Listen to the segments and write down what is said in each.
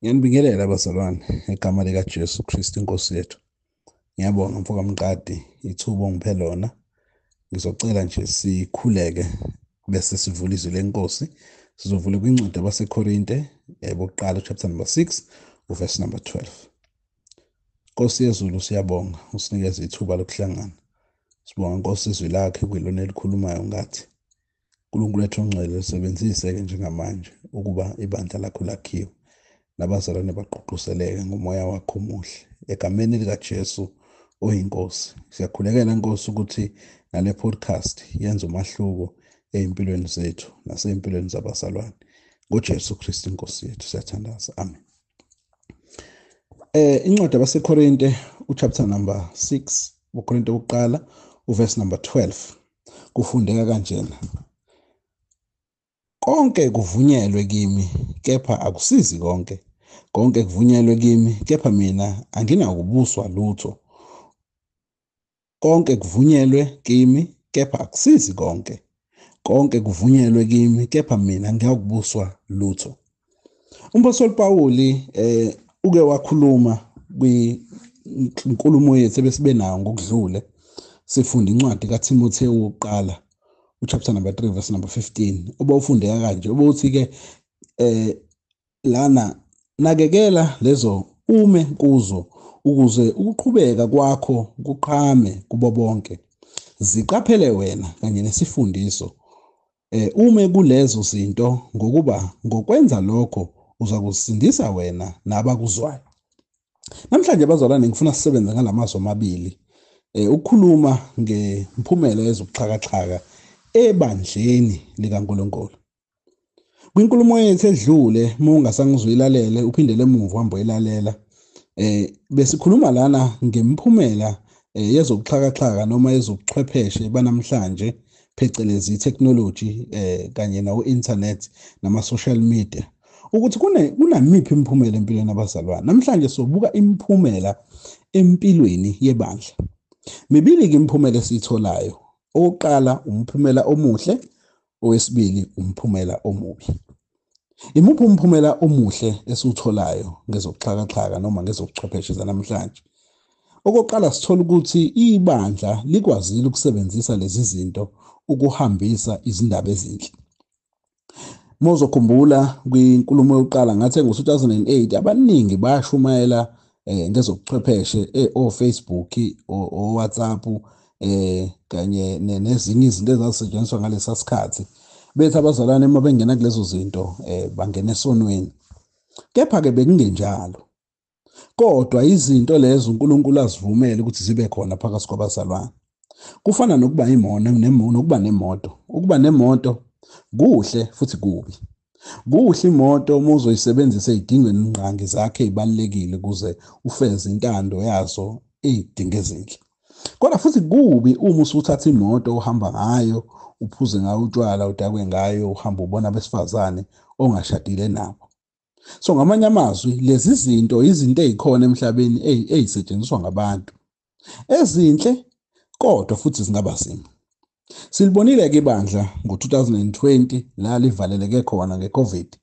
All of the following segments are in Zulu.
Ngiyanibingelela bazalwane egama lika Jesu Kristu inkosi yethu. Ngiyabonga mfoka Mqadi ithuba ongiphe lona. Ngizocela nje sikhuleke bese sivula izwi lenkosi. Sizovula kwincwadi yabaseKorinte bokuqala chapter number 6 verse number 12. Nkosi yezulu siyabonga usinikeza ithuba lokuhlangana. Sibonga Nkosi izwi lakhe kwilona elikhulumayo ngathi uNkulunkulu wethu ongcwele lisebenzise-ke njengamanje ukuba ibandla lakho lakhiwe. Nabazalwane baqoqoseleke ngomoya wakho omuhle egameni lika Jesu oyinkosi. Siyakhulekela Nkosi ukuthi nale podcast yenze umahluko ezimpilweni zethu nasezimpilweni zabazalwane. NgoJesu Kristu inkosi yethu siyathandaza. Amen. Incwadi yabaseKorinte uchapter number 6 uKorinte oqala uverse number 12 kufundeka kanjena. Konke kuvunyelwe kimi kepha akusizi konke. Konke kuvunyelwe kimi kepha mina anginakubuswa lutho. Konke kuvunyelwe kimi kepha akusizi konke. Konke kuvunyelwe kimi kepha mina ngiyakubuswa lutho. Umpostoli Pawuli uke wakhuluma kwinkulumo yethu ebesibe nayo ngokudlule. Sifunda incwadi kaTimotheo wokuqala uchapter number 3 verse number 15 obawufundeka kanje obuthi-ke lana nakekela lezo ume kuzo ukuze ukuqhubeka kwakho kuqhame kubo bonke. Ziqaphele wena kanye nesifundiso ume kulezo zinto ngokuba ngokwenza lokho uza kusindisa wena nabakuzwayo. Namhlanje bazalwane ngifuna sisebenze ngalamazwi amabili ukukhuluma ngemphumela yezobuxhakaxhaka ebandleni likaNkulunkulu. Kwinkulumo yethu edlule ungasangizwilalele uphindele emuva uhambe uyilalela besikhuluma lana ngemphumela yezobuxhakaxhaka noma yezobuchwepheshe banamhlanje phecelezi technology kanye nawo internet nama social media ukuthi kunamiphi imiphumela empilweni yabazalwane. Namhlanje sobuka imiphumela empilweni yebandla. Mibili-ke imiphumela esiyitholayo. Oqala umphumela omuhle, owesibili umphumela omubi. Imuphi umphumela omuhle esiwutholayo ngezobuxhakaxhaka noma ngezobuchwepheshe zanamhlanje? Okokuqala sithola ukuthi ibandla likwazile ukusebenzisa lezi zinto ukuhambisa izindaba ezinhle. Mozokhumbula kwinkulumo yokuqala ngathi ngo-2008 abaningi bashumayela ngezobuchwepheshe o-Facebook, o-WhatsApp kanye nezinye izinto ezazisetshenziswa ngalesa sikhathi. Bethi abazalwane uma bengena kulezo zinto bangena esonweni. Kepha-ke bekungenjalo. Kodwa izinto lezo uNkulunkulu azivumele ukuthi zibe khona phakathi kwabazalwane. Kufana nokuba nokuba nemoto. Ukuba nemoto kuhle futhi kubi. Kuhle imoto uma uzoyisebenzisa ezidingweni ngqangi zakhe ezibalekile ukuze ufeze intando yazo ezidingo ezinhle. Kodwa futhi kubi uma usuthatha imoto uhamba ngayo uphuze ngayo utshwala udakwe ngayo uhamba ubona abesifazane ongashadile nabo. So ngamanye amazwi lezi zinto izinto ezikhona emhlabeni ezisetshenziswa ngabantu ezinhle kodwa futhi zingaba zimbi. Silibonile-ke ibandla ngo-2020 la livaleleke khona ngeCovid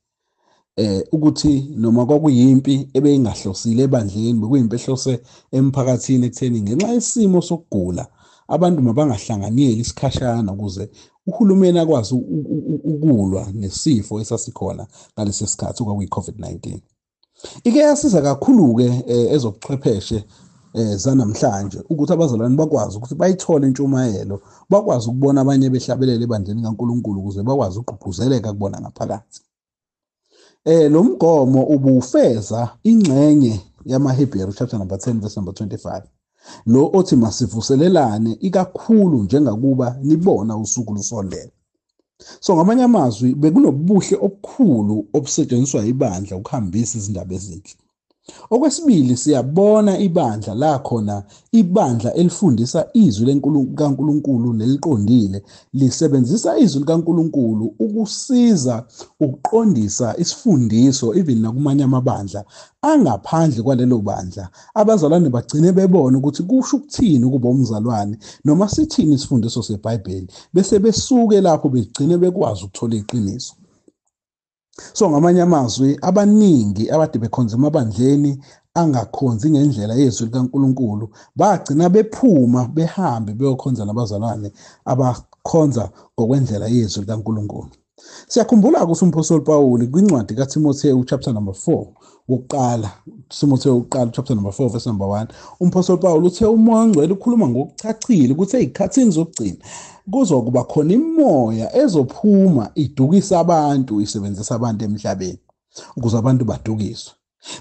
ukuthi noma kwakuyimpi ebeyingahlosile ebandleni bekuyimpi ehlose emphakathini ekutheni ngenxa yesimo sokugula abantu mabangahlanganyeli isikhashana ukuze uhulumeni akwazi ukulwa nesifo esasikhona ngalesi sikhathi okwakuyi-COVID-19. Ike yasiza kakhulu-ke ezobuchwepheshe zanamhlanje ukuthi abazalwane bakwazi ukuthi bayithole intshumayelo, bakwazi ukubona abanye behlabelela ebandleni kaNkulunkulu ukuze bakwazi ukugqugquzeleka kubona ngaphakathi. Lo mgomo ubufeza ingxenye yamaHebheru chapter number 10 verse number 25. Lo othi masivuselelane ikakhulu njengakuba nibona usuku lusondela. So ngamanye amazwi bekunobuhle obukhulu obusetshenziswa ibandla ukuhambisa izindaba ezinhle. Okwesibili siyabona ibandla la khona ibandla elifundisa izwi likaNkulunkulu neliqondile lisebenzisa izwi likaNkulunkulu ukusiza ukuqondisa isifundiso even nakumanye amabandla angaphandle kwalelo bandla. Abazalwane bagcine bebona ukuthi kusho ukuthini ukuba umzalwane noma sithini isifundiso seBhayibheli bese besuke lapho begcine bekwazi ukuthola iqiniso. So ngamanye amazwi abaningi abade bekhonza emabandleni angakhonzi ngendlela yezwi likaNkulunkulu bagcina bephuma behambe beyokhonza nabazalwane abakhonza ngokwendlela yezwi likaNkulunkulu. Siyakhumbula ukuthi umpostoli Pawuli kwincwadi kaTimotheyu chapter number 4 wokuqala, Timotheyu wokuqala chapter number 4 verse number 1, umpostoli Pawuli uthe umoya ongcwele ukhuluma ngokucacile ukuthi ezikhathini zokugcina kuzokuba khona imimoya ezophuma idukisa abantu, isebenzisa abantu emhlabeni ukuze abantu badukiswe.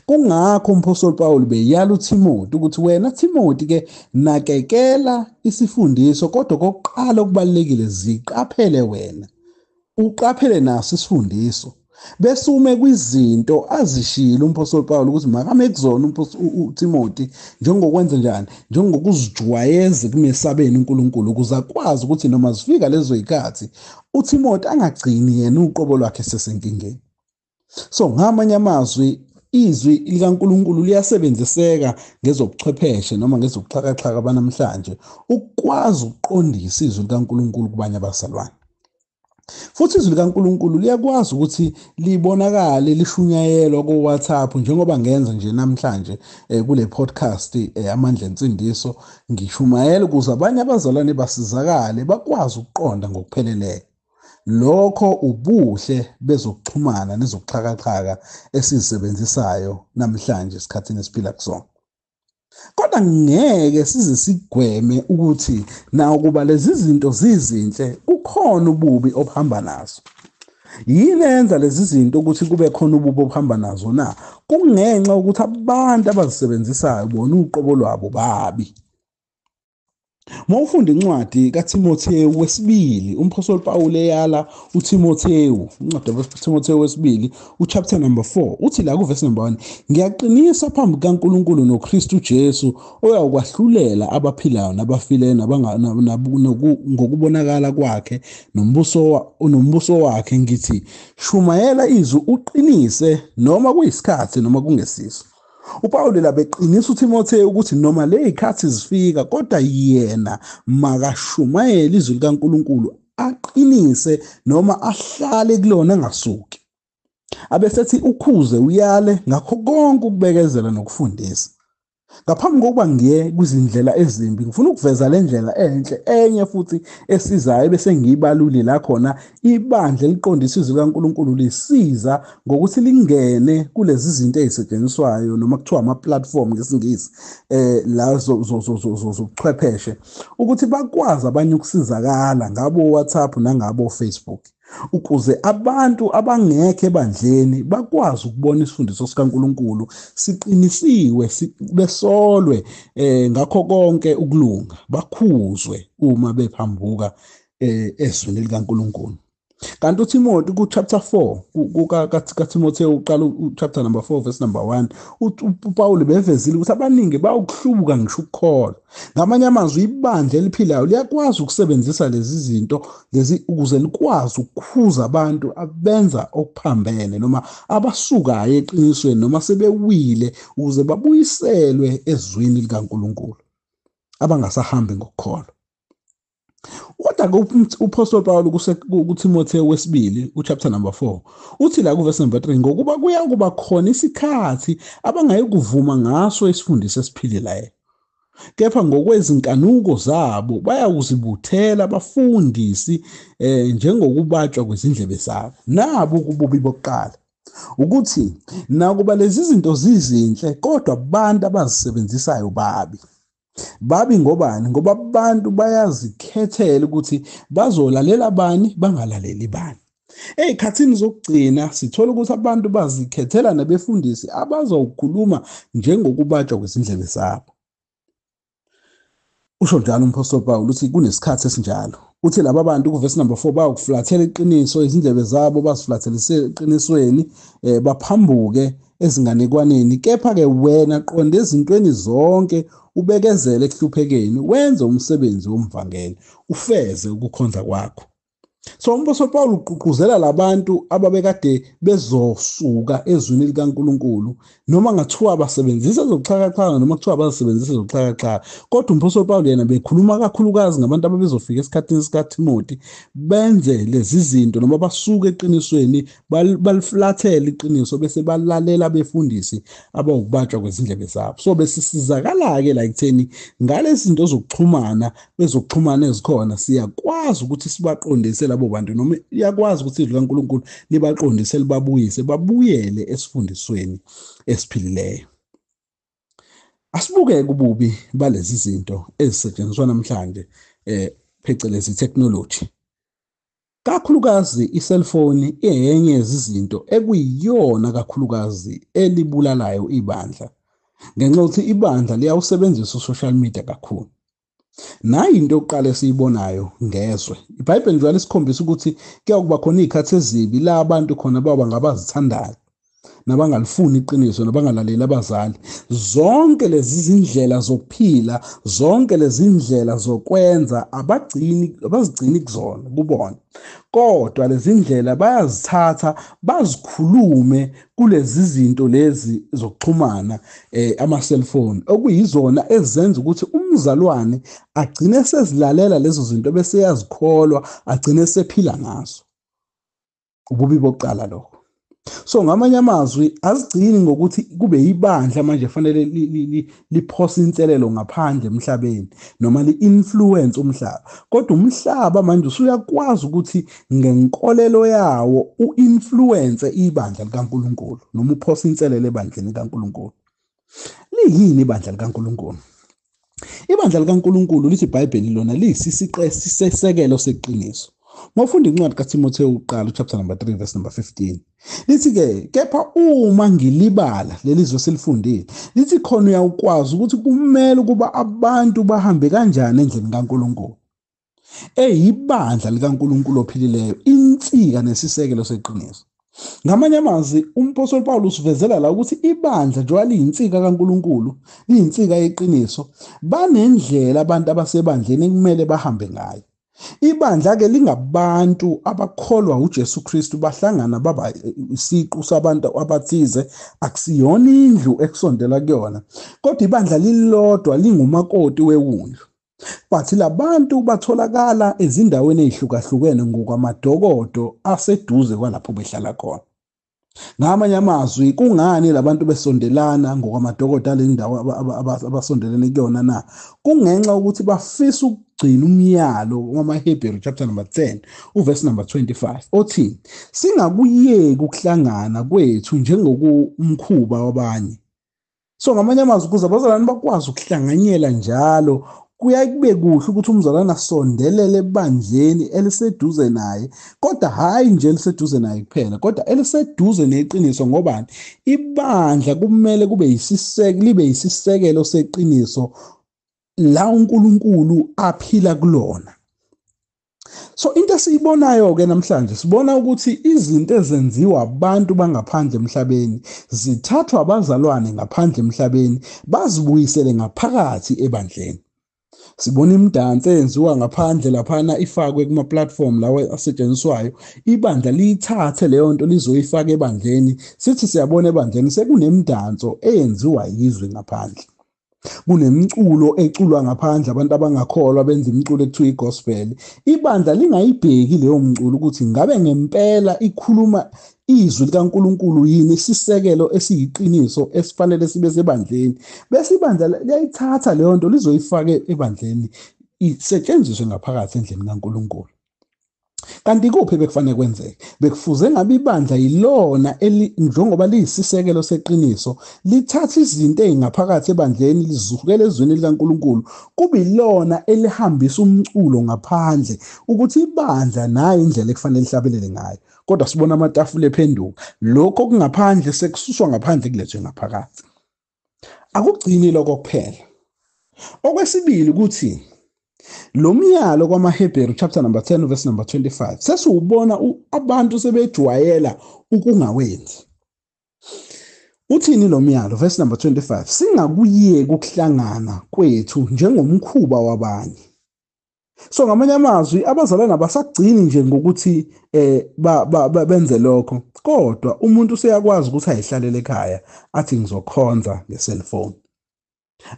Kungakho umpostoli Pawuli beyala uTimothi ukuthi wena Timothi-ke nakekela isifundiso, kodwa kokuqala okubalulekile ziqaphele wena. Uqaphele naso isifundiso bese ume kwizinto azishilo umpostoli Pawuli ukuthi makame kuzona uTimothi njengokwenza njani, njengokuzijwayeza ekumesabeni uNkulunkulu ukuze akwazi ukuthi noma zifika lezo zikhathi uTimothi angagcini yena uqobo lwakhe sesenkingeni. So ngamanye amazwi izwi likaNkulunkulu liyasebenziseka ngezobuchwepheshe noma ngezobuxhakaxhaka banamhlanje ukwazi ukuqondisa izwi likaNkulunkulu kubanye abazalwane. Futhi izwi likaNkulunkulu liyakwazi ukuthi libonakale lishunyayelwa ku-WhatsApp njengoba ngenza nje namhlanje kule podcast amandla ensindiso ngishumayela ukuze abanye abazalwane basizakale bakwazi ukuqonda ngokupheleleyo. Lokho ubuhle bezokuxhumana nezokuxhakaxhaka esizisebenzisayo namhlanje esikhathini esiphila kusona. Kodwa ngeke size sigweme ukuthi nawo kuba lezi zinto zizinhle kukhona ububi obuhamba nazo. Yini enza lezi zinto ukuthi kube khona ububi obuhamba nazo na? Kungenxa ukuthi abantu abazisebenzisayo bona uqobo lwabo babi. Mawufunda incwadi kaTimotheyu wesibili, umpostoli Pawuli eyala uTimotheyu, incwadi kaTimotheyu wesibili, uchapter number 4, uthi la kuverse number 1, ngiyaqinisa phambi kaNkulunkulu noKristu Jesu oyakwahlulela abaphilayo nabafileyo ngokubonakala kwakhe nombuso wakhe ngithi shumayela izwi uqinise noma kuyisikhathi noma kungesiso. uPawuli la beqinisa uTimotheyu ukuthi noma lezikhathi zifika kodwa yena makashumayele izwi likaNkulunkulu aqinise noma ahlale kulona angasuki. Abesethi ukhuze uyale ngakho konke ukubekezela nokufundisa. Ngaphambi kokuba ngiye kwizindlela ezimbi ngifuna ukuveza le ndlela enhle enye futhi esizayo bese ngiyibalule la khona ibandla eliqondisa izwi likaNkulunkulu lisiza ngokuthi lingene kulezi zinto ezisetshenziswayo noma kuthiwa ama-platform ngesingisi la zobuchwepheshe ukuthi bakwazi abanye ukusizakala ngabo WhatsApp nangabo Facebook ukuze abantu abangekho ebandleni bakwazi ukubona isifundiso sikaNkulunkulu siqinisiwe besolwe ngakho konke ukulunga bakhuzwe uma bephambuka ezwini likaNkulunkulu. Kanti uTimothi ku-chapter 4 kaTimotheyu uqala chapter number 4 verse number 1 uPawuli bevezile ukuthi abaningi bawukuhlubuka ngisho ukukholwa. Ngamanye amazwi ibandla eliphilayo liyakwazi ukusebenzisa lezi zinto ukuze likwazi ukukhuza abantu abenza okuphambene noma abasukayo eqinisweni noma sebewile ukuze babuyiselwe ezwini likaNkulunkulu abangasahambi ngokukholwa. Kodwa uPostoli Pawuli kuTimotheyu wesibili uchapter number 4 uthi la kuverse number 3 ngokuba kuyakuba khona isikhathi abangayikuvuma ngaso isifundiso esiphilileyo, kepha ngokwezinkanuko zabo bayakuzibuthela abafundisi njengokubatshwa kwezindlebe zabo. Nabo ukububi bokuqala ukuthi nakuba lezi zinto zizinhle kodwa abantu abazisebenzisayo babi ngobani? Ngoba abantu bayazikhethela ukuthi bazolalela bani bangalaleli bani. Ezikhathini zokugcina sithola ukuthi abantu bazikhethela nabefundisi abazokhuluma njengokubatshwa kwezindlebe zabo. Usho njalo umpostoli Pawuli uthi kunesikhathi esinjalo. Uthi laba bantu kuverse number 4 bayakuflathela iqiniso, izindlebe zabo baziflathelise eqinisweni baphambuke ezinganekwaneni. Kepha-ke wena qonda ezintweni zonke, ubekezele ekuhluphekeni, wenze umsebenzi womvangeli, ufeze ukukhonza kwakho. So uMpostoli Paul ugqugquzela labantu ababekade bezosuka ezwini likaNkuluNkulu noma ngathiwa basebenzisa ezokuxhakaxhaka noma kuthiwa bazisebenzisa ezokuxhakaxhaka, kodwa uMpostoli Paul yena bekhuluma kakhulukazi ngabantu ababezofika esikhathini sikaTimothy benze lezi zinto noma basuke eqinisweni balifulathele iqiniso bese balalela abefundisi abawukubatshwa kwezindlebe zabo. So besisizakala-ke la ekutheni ngalezi zinto bezokuxhumana ezikhona siyakwazi ukuthi sibaqondise labo bantu noma iyakwazi ukuthi izwi likaNkulunkulu libaqondise libabuyise babuyele esifundisweni esiphilileyo. Asibuke ububi balezi zinto ezisetshenziswa namhlanje phecelezi technology. Kakhulukazi iselfoni iyenye yezizinto ekuyiyona kakhulukazi elibulalayo ibandla, ngenxa yokuthi ibandla liyawusebenzisa social media kakhulu. Nayi into yokuqala esiyibonayo ngezwe. IBhayibheli njalo lisikhombisa ukuthi kuyakuba khona iy'khathi ezibi la abantu khona baba ngabazithandayo nabangalifuni iqiniso nabangalaleli abazali. Zonke lezi zindlela zokuphila, zonke lezi ndlela zokwenza abazigcini kuzona kubona, kodwa lezi ndlela bayazithatha bazikhulume kulezi zinto lezi zokuxhumana, ama-cellphone, okuyizona ezenza ukuthi umzalwane agcine sezilalela lezo zinto bese yazikholwa agcine sephila ngazo. Ububi bokuqala lokho. So ngamanye amazwi azigcini ngokuthi kube ibandla manje fanele liphose inselelo ngaphandle emhlabeni noma li-influence umhlaba, kodwa umhlaba manje usuyakwazi ukuthi ngenkolelo yawo u-influence ibandla likaNkulunkulu noma uphose inselelo ebandleni likaNkulunkulu. Liyini ibandla likaNkulunkulu? Ibandla likaNkulunkulu lithi iBhayibheli lona liyisisekelo seqiniso. Mawufunda incwadi kaTimotheyu uqala chapter number 3 verse number 15. Lithi-ke kepha uma ngilibala lelizwe selifundile, lithi khona uyakwazi ukuthi kumele ukuba abantu bahambe kanjani endleleni kaNkulunkulu. Eyibandla likaNkulunkulu ophilileyo, insika nesisekelo seqiniso. Ngamanye amazwi uMpostoli Paulus uvezela la ukuthi ibandla njengoba liyinsika kaNkulunkulu, liyinsika yeqiniso, banendlela abantu abasebandleni ekumele bahambe ngayo. Ibandla-ke lingabantu abakholwa uJesu Kristu bahlangana baba isiqu sabantu abathize, akusiyona indlu ekusondela kuyona, kodwa ibandla lilodwa lingumakoti wewundlu. But labantu batholakala ezindaweni ezihlukahlukene ngokwamadokodo aseduze kwalapho behlala khona. Ngamanye amazwi kungani labantu besondelana ngokwamadokodo alendawo abasondelene kuyona na? Kungenxa ukuthi bafisa ukugcina umyalo wamaHebheru chapter number 10 uverse number 25 othi singakuyeki ukuhlangana kwethu njengokumkhuba wabanye. So ngamanye amazwi ukuze abazalwane bakwazi ukuhlanganyela njalo kuyaye kube kuhle ukuthi umzalwane asondelele ebandleni eliseduze naye, kodwa hhayi nje eliseduze naye kuphela, kodwa eliseduze neqiniso. Ngobani? Ibandla kumele libe yisisekelo seqiniso la uNkulunkulu aphila kulona. So into esiyibonayo-ke namhlanje sibona ukuthi izinto ezenziwa abantu bangaphandle emhlabeni zithathwa abazalwane ngaphandle emhlabeni bazibuyisele ngaphakathi ebandleni. Sibona imidanso eyenziwa ngaphandle laphana ifakwe kuma-platform lawa asetshenziswayo, ibandla liyithathe leyo nto lizoyifaka ebandleni, sithi siyabona ebandleni sekunemidanso eyenziwa yizwe ngaphandle. Kunemculo eculwa ngaphandle, abantu abangakholwa benza imiculo ekuthiwa igospel. Ibandla lingayibheki leyo mculo ukuthi ngabe ngempela ikhuluma izwi likaNkulunkulu yini, isisekelo esiyiqiniso esifanele sibe sebandleni, bese ibandla liyayithatha leyo nto lizoyifaka ebandleni isetshenziswe ngaphakathi endlini kaNkulunkulu. Kanti kuphi bekufanele kwenzeke? Bekufuze ngabe ibandla yilona njengoba liyisisekelo seqiniso lithatha izinto ezingaphakathi ebandleni lizukele ezweni likaNkulunkulu, kube yilona elihambisa umculo ngaphandle ukuthi ibandla nayo indlela ekufanele lihlabelele ngayo. Kodwa sibona amatafula ephenduka, lokho okungaphandle sekususwa ngaphandle kulethwe ngaphakathi. Akugcini lokho kuphela. Okwesibili ukuthi lo myalo kwamaHebheru chapter number 10 verse number 25 sesiwubona abantu sebejwayela ukungawenzi. Uthini lo myalo? Verse number 25, singakuyeki ukuhlangana kwethu njengomkhuba wabanye. So ngamanye amazwi abazalwane abasagcini nje ngokuthi benze lokho, kodwa umuntu useyakwazi ukuthi ayihlalele ekhaya athi ngizokhonza ngeselfoni,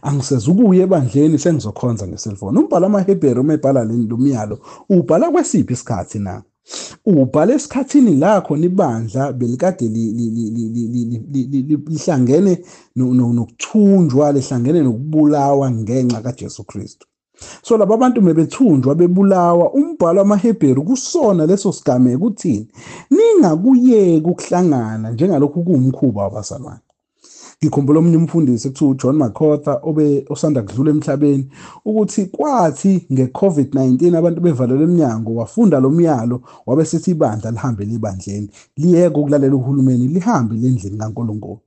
angisezukuya ebandleni sengizokhonza ngeselfoni. Umbhalo wamaHebheru uma ebhala lo myalo ubhala kwesiphi isikhathi na? Ubhala esikhathini la khona ibandla belikade lihlangene nokuthunjwa, lihlangene nokubulawa ngenxa kaJesu Kristu. So laba bantu mebethunjwa bebulawa, umbhalo wamaHebheru kusona leso sigameko uthini? Ningakuyeki ukuhlangana njengalokhu kuwumkhuba wabazalwane. Ngikhumbula omunye umfundisi ekuthiwa uJohn MacArthur osanda kudlula emhlabeni ukuthi kwathi nge-COVID-19 abantu bevalelwe emnyango, wafunda lo myalo wabe sethi ibandla lihambe libandleni, liyeke ukulalela uhulumeni, lihambe lendlini kaNkulunkulu.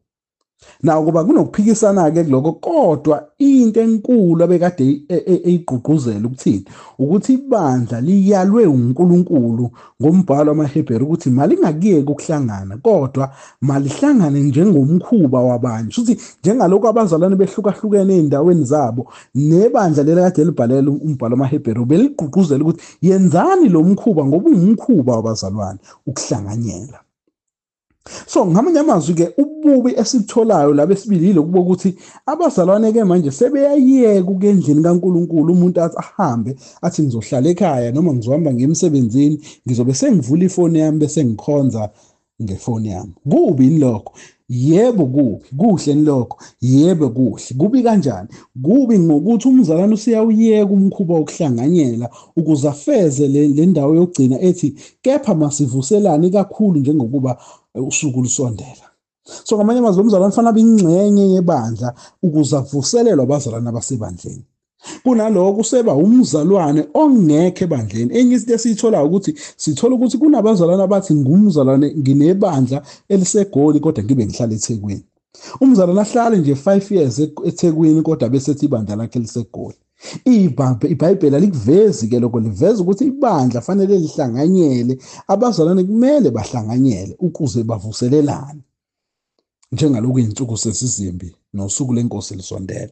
Naw kuba kunokuphikisana-ke kuloko, kodwa into enkulu abekade eyigqugquzela ukuthini? Ukuthi ibandla liyalwe uNkulunkulu ngombhalo wamaHebheru ukuthi malingakuyeki ukuhlangana, kodwa malihlangane njengomkhuba wabanye. Futhi njengalokhu abazalwane behlukahlukene ey'ndaweni zabo, nebandla leli kade libhalela umbhalo wamaHebheru beligqugquzela ukuthi yenzani lo mkhuba ngoba uwumkhuba wabazalwane, ukuhlanganyela. So ngamanye amazwi-ke ububi esikutholayo la besibili yiloku bokuthi abazalwane-ke manje sebeyayeka ukuya endlini kaNkulunkulu. Umuntu athi ahambe athi ngizohlala ekhaya noma ngizohamba ngiye emsebenzini, ngizobe sengivula ifoni yami bese ngikhonza ngefoni yami. Kubi yini lokho? Yebo kubi. Kuhle yini lokho? Yebo kuhle. Kubi kanjani? Kubi ngokuthi umzalwane useyawuyeka umkhuba wokuhlanganyela ukuze afeze le ndawo yokugcina ethi kepha masivuselane kakhulu njengokuba usuku lusondela. So ngamanye amazwi umzalwane kufanele abe ingxenye yebandla ukuze avuselelwe abazalwane abasebandleni. Kunaloko useba umzalwane ongekho ebandleni. Enye izinto esiyitholayo ukuthi sithola ukuthi kunabazalwane abathi ngumzalwane nginebandla eliseGoli kodwa ngibe ngihlala eThekwini. Umzalwane ahlale nje 5 years eThekwini kodwa bese ethi ibandla lakhe liseGoli. iBhayibheli alikuvezi-ke lokho, liveza ukuthi ibandla fanele lihlanganyele, abazalwane kumele bahlanganyele ukuze bavuselelane njengalokhu iy'nsuku sesizimbi nosuku lenkosi lisondela.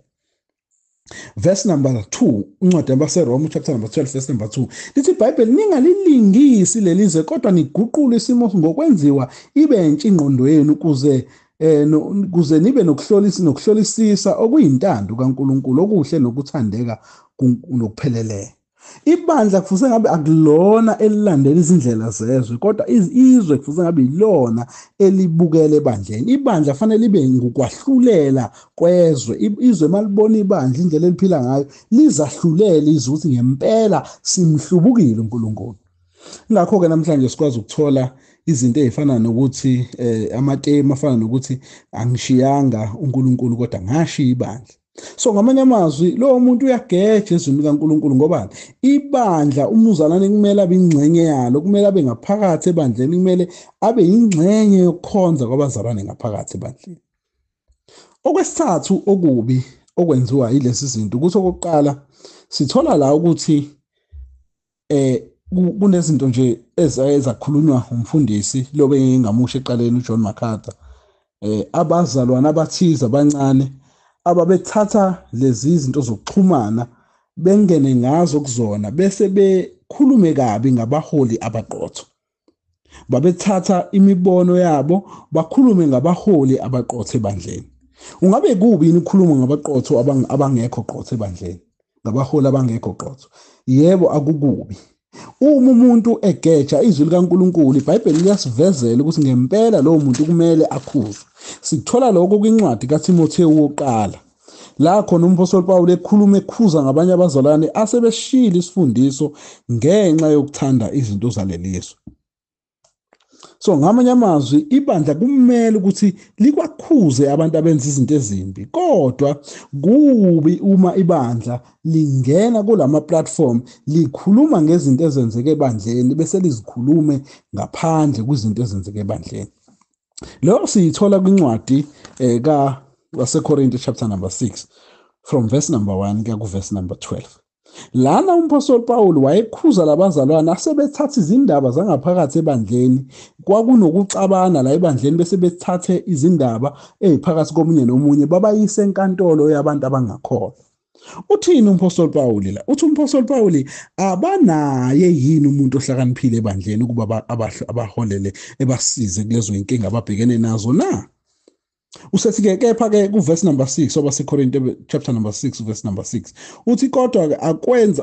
Verse number 2, incwadi yabaseRoma chapter number 12 verse number 2 lithi iBhayibheli ningalilingisi lelizwe kodwa niguqule isimo ngokwenziwa ibe yintsha ingqondo yenu kuze nibe nokuhlolisisa okuyintando kaNkulunkulu okuhle nokuthandeka nokupheleleyo. Ibandla kufuze ngabe akulona elilandela izindlela zezwe, kodwa izwe kufuze ngabe ilona elibukele ebandleni. Ibandla fanele libe ngukwahlulela kwezwe. Izwe malibona ibandla indlela eliphila ngayo lizahlulele izwe ukuthi ngempela simhlubukile uNkulunkulu. Ngakho-ke namhlanje sikwazi ukuthola izinto ezifana nokuthi amatemu afana nokuthi angishiyanga uNkulunkulu kodwa ngashiya ibandla. So ngamanye amazwi lowo muntu uyageja ezwini likaNkulunkulu ngoba ibandla umzalwane kumele abe ingxenye yalo, kumele abe ngaphakathi ebandleni, kumele abe ingxenye yokukhonza kwabazalwane ngaphakathi ebandleni. Okwesithathu okubi okwenziwa yilezi zinto ukuthi okokuqala sithola la ukuthi kunezinto nje ezakhulunywa umfundisi lo bengingamusha eqaleni uJohn MacArthur, abazalwane abathize abancane ababethatha lezi zinto zokuxhumana bengene ngazo kuzona bese bekhulume kabi ngabaholi abaqotho. Babethatha imibono yabo bakhulume ngabaholi abaqotho ebandleni. Ungabe kubi yini ukukhuluma ngabaqotho abangekho qotho ebandleni, ngabaholi abangekho qotho? Yebo, akukubi. Uma umuntu egeja izwi likaNkulunkulu, iBhayibheli liyasivezela ukuthi ngempela lowo muntu kumele akhuzwe. Sikuthola lokho kwincwadi kaTimotheyu wokuqala la khona umpostoli Pawulo ekhuluma ekhuza ngabanye abazalwane asebeshila isifundiso ngenxa yokuthanda izinto zalelizwe. So ngamanye amazwi ibandla kumele ukuthi likwakhuze abantu abenza izinto ezimbi, kodwa kubi uma ibandla lingena kulama platform likhuluma ngezinto ezenzeke ebandleni bese lizikhulume ngaphandle kwizinto ezenzeke ebandleni. Lo siyithola kwincwadi kaSekorinte chapter number 6 from verse number 1 kuya ku verse number 12. Lana umpostoli Pawulo wayekhuza labazalwane asebethatha izindaba zangaphakathi ebandleni. Kwakunokuxabana la ebandleni bese bethathe izindaba eziphakathi komunye nomunye babayise enkantolo yabantu abangakholwa. Uthini umpostoli Pawuli la? Uthi umpostoli Pawuli abanaye yini umuntu ohlakaniphile ebandleni ukuba abaholele ebasize kulezo inkinga ababhekene nazo na? Usethi-ke kepha-ke kuverse number 6 wabaseKorinte chapter number 6 verse number 6 uthi kodwa-ke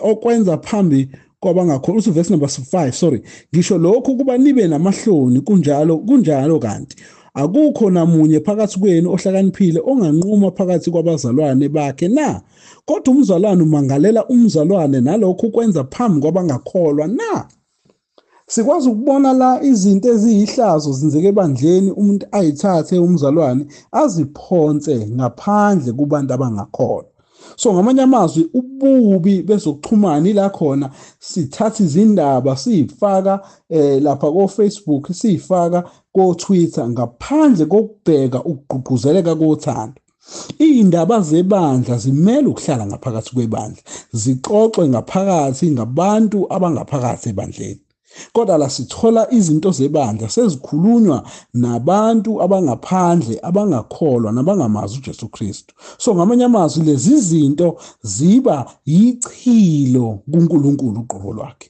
okwenza phambi kwabangakholwa. Uthi verse number 5, sorry, ngisho lokhu kuba nibe namahloni kunjalo kanti akukho namunye phakathi kwenu ohlakaniphile onganquma phakathi kwabazalwane bakhe na? Kodwa umzalwane umangalela umzalwane nalokhu kwenza phambi kwabangakholwa na? Sikwazi ukubona la izinto eziyihlazo zenzeke ebandleni, umuntu ayithathe umzalwane aziphonse ngaphandle kubantu abangakholwa. So ngamanye amazwi ububi bezokuxhumana ila khona sithatha izindaba siyifaka lapha ko Facebook, siyifaka ko Twitter ngaphandle kokubheka ukugqugquzeleka kothando. Iy'ndaba zebandla zimele ukuhlala ngaphakathi kwebandla, zixoxwe ngaphakathi ngabantu abangaphakathi ebandleni. Kodwa la sithola izinto zebandla sezikhulunywa nabantu abangaphandle abangakholwa nabangamazi uJesu Kristu. So ngamanye amazwi lezi zinto ziba yichilo kuNkulunkulu uqobo lwakhe.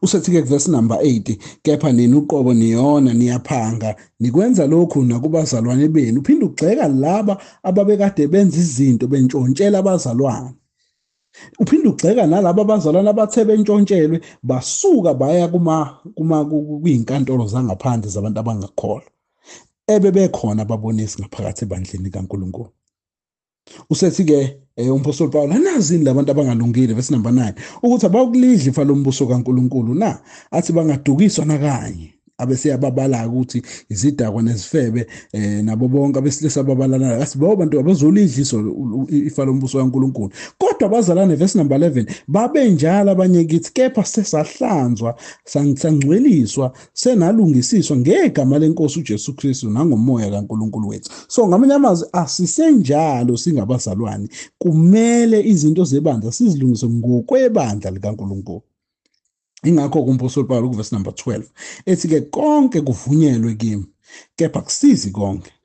Usethi-ke verse number 8, kepha nina uqobo niyona niyaphanga nikwenza lokhu nakubazalwane benu, uphinde ugxeka laba ababekade benza izinto bentshontshela abazalwane. Uphinde ugxeka nalabo abazalwane abathe bentshontshelwe basuka baya kwiyinkantolo zangaphandle zabantu abangakholwa ebebekhona ababonisi ngaphakathi ebandleni kaNkulunkulu. Usethi-ke umpostoli Pawulo anazini labantu abangalungile verse number 9 ukuthi abakulidla ifa lombuso kaNkulunkulu na, athi bangadukiswa nakanye abeseyababala ukuthi izidakwa nezifebe nabo bonke abesilisa ababalana athi bo bantu abazolidliswa ifa lombuso kaNkulunkulu. Kodwa abazalwane verse number 11 babe njalo abanye kithi, kepha sesahlanzwa sangcweliswa senalungisiswa ngegama lenkosi uJesu Kristu nangomoya kaNkulunkulu wethu. So ngamanye amazwi asisenjalo singabazalwane, kumele izinto zebandla sizilungise ngokwebandla likaNkulunkulu. Ingakho kumpostoli Pawulo kuverse number 12 ethi-ke konke kuvunyelwe kimi kepha kusizi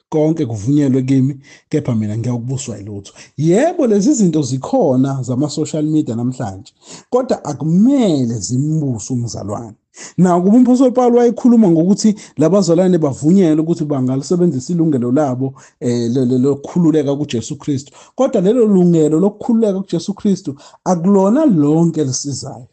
konke kuvunyelwe kimi kepha mina ngiyakubuswa yilutho. Yebo, lezi zinto zikhona zama-social media namhlanje, kodwa akumele zimbuse umzalwane. Nakuba umpostoli Pawulo wayekhuluma ngokuthi labazalwane bavunyelwe ukuthi bangalisebenzisa ilungelo labo lokukhululeka kuJesu Kristu, kodwa lelo lungelo lokukhululeka kuJesu Kristu akulona lonke elisizayo.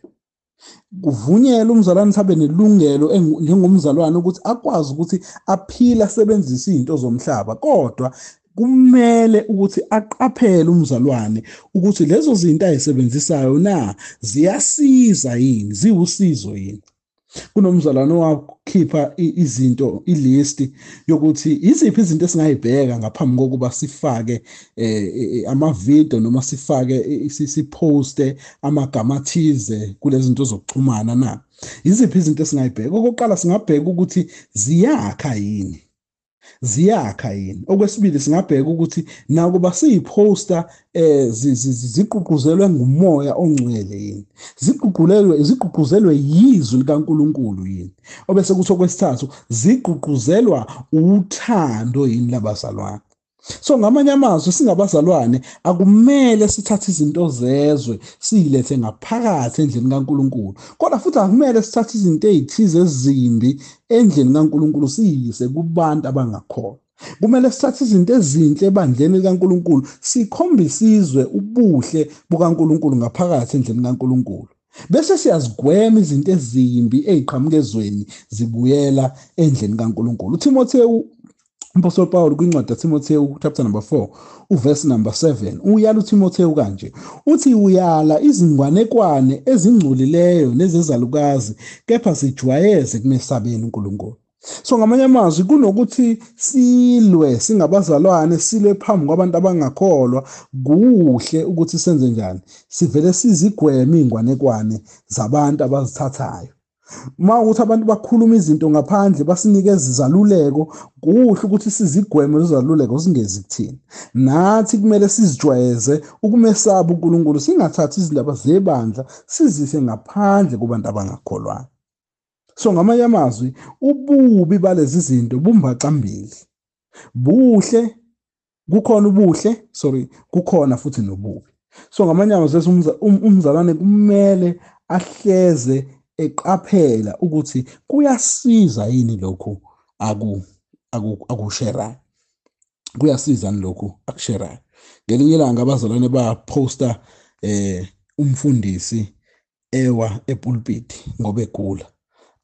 Kuvunyelwa umzalwane abe nelungelo njengomzalwane ukuthi akwazi ukuthi aphile asebenzise izinto zomhlaba, kodwa kumele ukuthi aqaphele umzalwane ukuthi lezo zinto ayisebenzisayo na ziyasiza yini, ziwusizo yini. Kunomzalwane owakhipha ilist yokuthi iziphi izinto esingayibheka ngaphambi kokuba sifake amavidiyo noma sifake siposte amagama athize kulezi zinto zokuxhumana na. Iziphi izinto esingayibheka? Okokuqala singabheka ukuthi ziyakha yini. Okwesibili singabheka ukuthi nakuba siyiposta zigqugquzelwe ngumoya ongcwele yini, zigqugquzelwe yizwi likaNkulunkulu yini. Obese kuthi okwesithathu zigqugquzelwa uthando yini labazalwane. So ngamanye amazwi singabazalwane akumele sithathe izinto zezwe siyilethe ngaphakathi endlini kaNkulunkulu, kodwa futhi akumele sithathe izinto ezithize ezimbi endlini kaNkulunkulu siyise kubantu abangakholwa. Kumele sithathe izinto ezinhle ebandleni likaNkulunkulu sikhombise izwe ubuhle bukaNkulunkulu ngaphakathi endlini kaNkulunkulu, bese siyazigwema izinto ezimbi eziqhamuka ezweni zibuyela endlini kaNkulunkulu. uTimothewu umpostoli Pawulo kwincwadi kaTimothewu chapter number 4 uverse number 7 uyala uTimothewu kanje uthi, uyala izingwanekwane ezingcolileyo nezezalukazi kepha zijwayeze kumesabeni uNkulunkulu. So ngamanye amazwi kunokuthi silwe singabazalwane, silwe phambi kwabantu abangakholwa, kuhle ukuthi senze njani, sivele sizigweme ingwanekwane zabantu abazithathayo. Uma ukuthi abantu bakhuluma izinto ngaphandle basinikeza izaluleko, kuhle ukuthi sizigweme izaluleko zingezi kuthina. Nathi kumele sizijwayeze ukumesaba uNkulunkulu, singathathi izindaba zebandla sizise ngaphandle kubantu abangakholwayo. So ngamanye amazwi ububi balezi zinto bumbacambili. Buhle kukhona ubuhle, sorry, kukhona futhi nobubi. So ngamanye amazwi umzalwane kumele ahleze eqaphela ukuthi kuyasiza yini lokhu akusherayo. Kuyasiza lokhu akusherayo. Ngelinye ilanga abazalwane baphosta umfundisi ewa epulpit ngoba egula.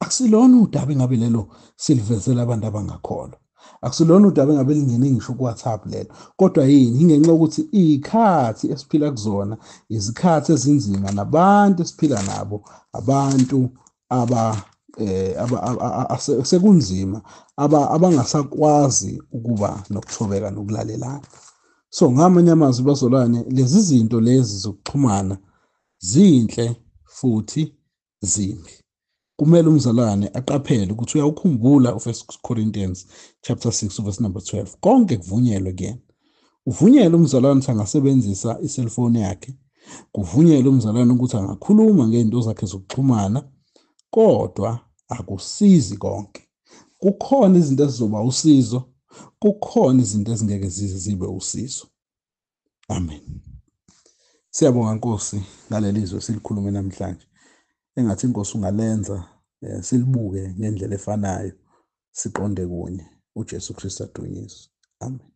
Akusilona udaba engabe lelo silivezela abantu abangakholwa. Akusilona udaba engabe lingene ngisho ku-WhatsApp lelo. Kodwa yini? Ingenxa yokuthi iy'khathi esiphila kuzona izikhathi ezinzima nabantu esiphila nabo abantu sekunzima abangasakwazi ukuba nokuthobeka nokulalelana. So ngamanye amazwi bazalwane, lezi zinto lezi zokuxhumana zinhle futhi zimbi. Kumele umzalwane aqaphele ukuthi uyawukhumbula u-1 Corinthians chapter 6 verse number 12. Konke kuvunyelwe kuyena. Uvunyelwe umzalwane ukuthi angasebenzisa iselfoni yakhe. Kuvunyelwe umzalwane ukuthi angakhuluma ngey'nto zakhe zokuxhumana, kodwa akusizi konke. Kukhona izinto ezizoba usizo, kukhona izinto ezingeke zibe usizo. Amen. Siyabonga Nkosi ngaleli zwi silikhulume namhlanje. Engathi Nkosi ungalenza silibuke ngendlela efanayo, siqonde kunye. uJesu Kristu adunyiswe. Amen.